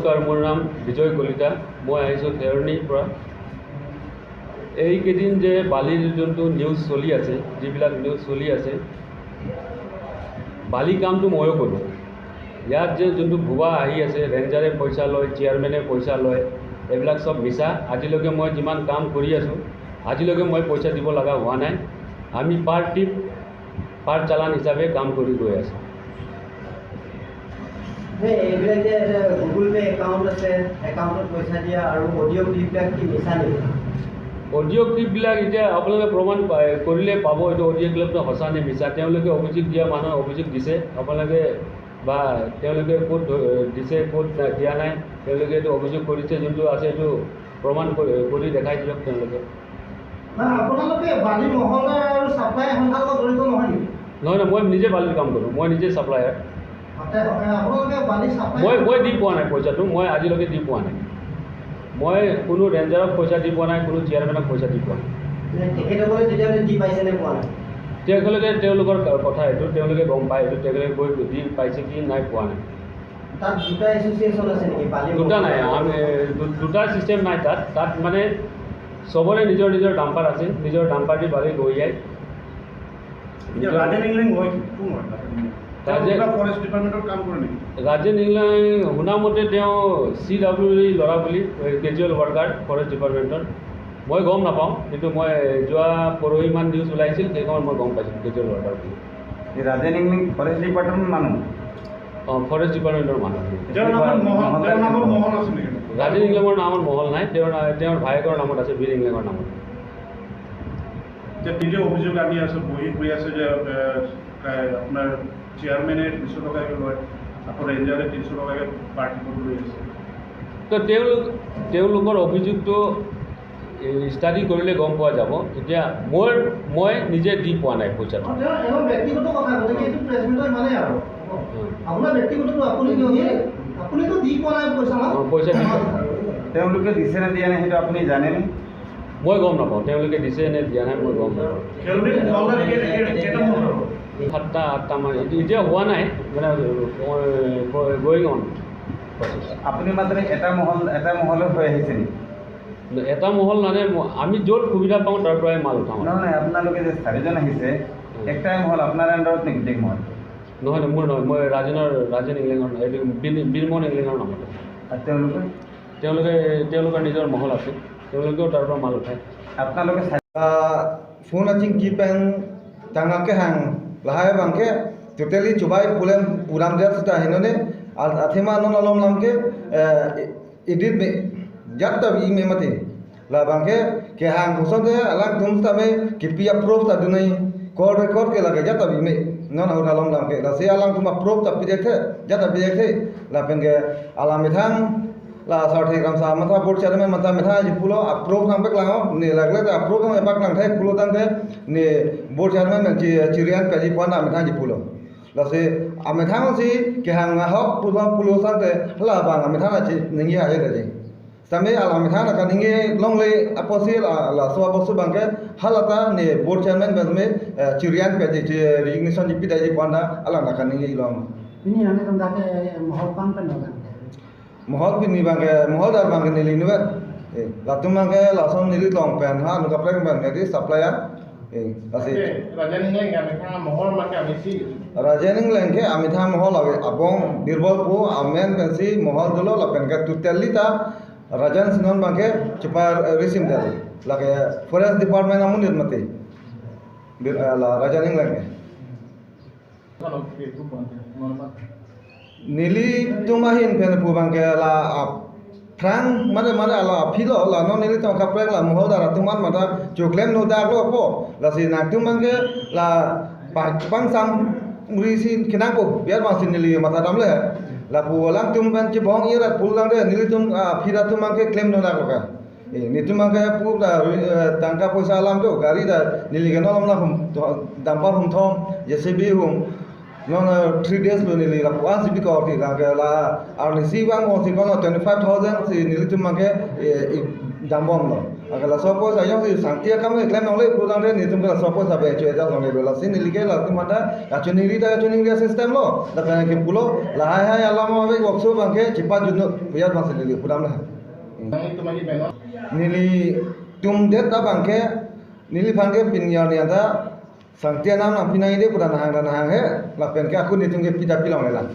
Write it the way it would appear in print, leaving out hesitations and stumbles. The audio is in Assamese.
নমস্কাৰ, মোৰ নাম বিজয় কলিতা। মই আহিছোঁ খেৰণিৰ পৰা। এইকেইদিন যে বালিৰ যোনটো নিউজ চলি আছে, যিবিলাক নিউজ চলি আছে, বালি কামটো ময়ো কৰোঁ। ইয়াত যে যোনটো ভুৱা আহি আছে, ৰেঞ্জাৰে পইচা লয়, চেয়াৰমেনে পইচা লয়, এইবিলাক চব মিছা। আজিলৈকে মই যিমান কাম কৰি আছোঁ, আজিলৈকে মই পইচা দিব লগা হোৱা নাই। আমি পাৰ ট্ৰিপ পাৰ চালান হিচাপে কাম কৰি গৈ আছোঁ। এইবিলাক যে গুগল পে' একাউণ্ট আছে, একাউণ্টত পইচা দিয়া আৰু অডিঅ' ক্লিপবিলাক কি মিছা নেকি? অডিঅ' ক্লিপবিলাক এতিয়া আপোনালোকে প্ৰমাণ কৰিলে পাব এইটো অডিঅ' ক্লিপটো সঁচা নে মিছা। তেওঁলোকে অভিযোগ দিয়া মানুহে অভিযোগ দিছে, আপোনালোকে বা তেওঁলোকে ক'ত দিছে, ক'ত দিয়া নাই, তেওঁলোকে এইটো অভিযোগ কৰিছে। যোনটো আছে এইটো প্ৰমাণ কৰি দেখাই দিয়ক তেওঁলোকে। আপোনালোকে বালি মহলা আৰু ছাপ্লাই সঞ্চালক জড়িত নহয় নেকি? নহয়, মই নিজে বালিৰ কাম কৰোঁ, মই নিজে ছাপ্লায়াৰ। মই দি পোৱা নাই পইচাটো, মই আজিলৈকে দি পোৱা নাই। মই কোনো ৰেঞ্জাৰক পইচা দি পোৱা নাই, কোনো চেয়াৰমেনক পইচা দি পোৱা নাই। তেখেতসকলে তেতিয়াহ'লে দি পাইছে নে পোৱা নাই? তেওঁলোকৰ কথা এইটো, তেওঁলোকে গম পায় এইটো, তেওঁলোকে গৈ দি পাইছে কি নাই পোৱা নাই। তাত দুটা এছ'চিয়েশ্যন আছে নেকি? দুটা নাই, দুটা ছিষ্টেম নাই তাত মানে চবৰে নিজৰ নিজৰ ডাম্পাৰ আছে, নিজৰ ডাম্পাৰ দি বালি লৈ যায়। ৰাজেন ইংলাই শুনামতে তেওঁ CWE ল'ৰা বুলি, কেজুৱেল ৱৰ্কাৰ ফৰেষ্ট ডিপাৰ্টমেণ্টৰ। মই গম নাপাওঁ, কিন্তু মই যোৱা পৰহিমান নিউজ ওলাইছিল, সেইখন মই গম পাইছোঁ কেজুৱেল ৱৰ্কাৰ বুলি। ৰাজেন ইংলিং ফৰেষ্ট ডিপাৰ্টমেণ্টৰ মানুহ? অঁ, ফৰেষ্ট ডিপাৰ্টমেণ্টৰ মানুহ। ৰাজেন ইংলেমৰ নামত মহল নাই, তেওঁৰ ভায়েকৰ নামত আছে, বীৰ ইংলেমৰ নামত। এতিয়া অভিযোগ আনি আছে, বহি গৈ আছে যে আপোনাৰ চেয়াৰমেনে 300 টকাকৈ লয়, আকৌ ৰেঞ্জাৰে 300 টকাকৈ পাৰ্টি লৈ আছে। তো তেওঁলোকৰ অভিযোগটো ষ্টাডি কৰিলে গম পোৱা যাব। এতিয়া মই নিজে দি পোৱা নাই পইচাটো। ব্যক্তিগত কথা, গতিকে এইটো প্ৰেছমিটৰ ইমানেই আৰু আপোনাৰ ব্যক্তিগতটো আপুনিতো দি পোৱা নাই পইচা। পইচা দি তেওঁলোকে দিছে নে দিয়া নাই সেইটো আপুনি জানেনে? মই গম নাপাওঁ, তেওঁলোকে দিছে নে দিয়া নাই মই গম নাপাওঁ। 7-8মান এতিয়া হোৱা নাই, মানে গয়িং অন প্ৰচেছ। আপুনি মাত্ৰ এটা মহলত হৈ আহিছে নেকি? এটা মহল মানে আমি য'ত সুবিধা পাওঁ তাৰ পৰাই মাল উঠাওঁ। নহয়, আপোনালোকে যে 4জন আহিছে, একটাই মহল আপোনাৰ আণ্ডাৰত নেকি গোটেই মহল? নহয়, মোৰ নহয়, মই ৰাজেন ইংলেঙৰ, এইটো বীৰমোহন ইংলেঙৰ নামত আছে। আৰু তেওঁলোকৰ নিজৰ মহল আছে, তেওঁলোকেও তাৰ পৰা মাল উঠায়। আপোনালোকে phone aching kipen tangake hang lahai bangke totally chubai puram dia sta hinone athema non alom lamke edit me jatta bi me mate la bangke ke hang busode alang tumsta me kipi approve ta dunai call record ke lage jatta bi me non alom lamke la se alang tuma approve ta bi dekhe jatta bi dekhe la penge alam mithang la sarthi kam sa matha board chairman matha metha ji pulo approve sampai lango ni lagle ta approve kam epak lang thai pulo tang the ni board chairman ji chirian kaji pona metha ji pulo la se ametha si ke hang hok pulo sang the la bang ametha na ji ningi ahe de ji sampai alam metha na kan ningi long le aposi la so aposu bangke halata ni board chairman me chirian kaji resignation ji pidai ji pona ala na kan ningi long ini ane tanda ke mahal pan kan mohol pini bangke mohol dar bangke nili nubat latu bangke langsung nili long pen ha nu kaplek bangke di supplier asih Rajening mereka mohon pakai amisi. Rajening lengke amitha mohol ave abong birbol pu amen pensi mohol dulu la penka tuteli ta Rajan sinon bangke cepa resim dali lage forest department amun nirmati la Rajening lengke nili tumahin pen pu bangke la Frang mana ala philo la non nili tong kaprek la mohol dara tuman mata choklem no da lo po la si na tumangke la pang sam murisi kinako biar masin nili mata damle la pu lang tum ban chi bong ira pulang de nili tum phira tumangke claim no da lo ka ni tumangke pu da tangka poisa alam to gari da nili ke nom la hum dampar hum thom JCB hum non 3 days lo nili la puan sibi ko ti la ar ni si bang o si kono 25,000 si nili tumangke dambom lo Agak sopo saya sih sangtia kami klaim oleh pulang deh ni tunggu sopo sampai cuaca sampai dulu sini like lah tu mana kacuni dia sistem lo dah kena ke pulau lah hai alam apa waktu bangke cepat junuk biar masih lili pulang lah nili tum dia tak bangke nili bangke pinyal ni ada sangtia nama pinai dia pulang hang he lah penke aku ni tunggu pijak pilang lah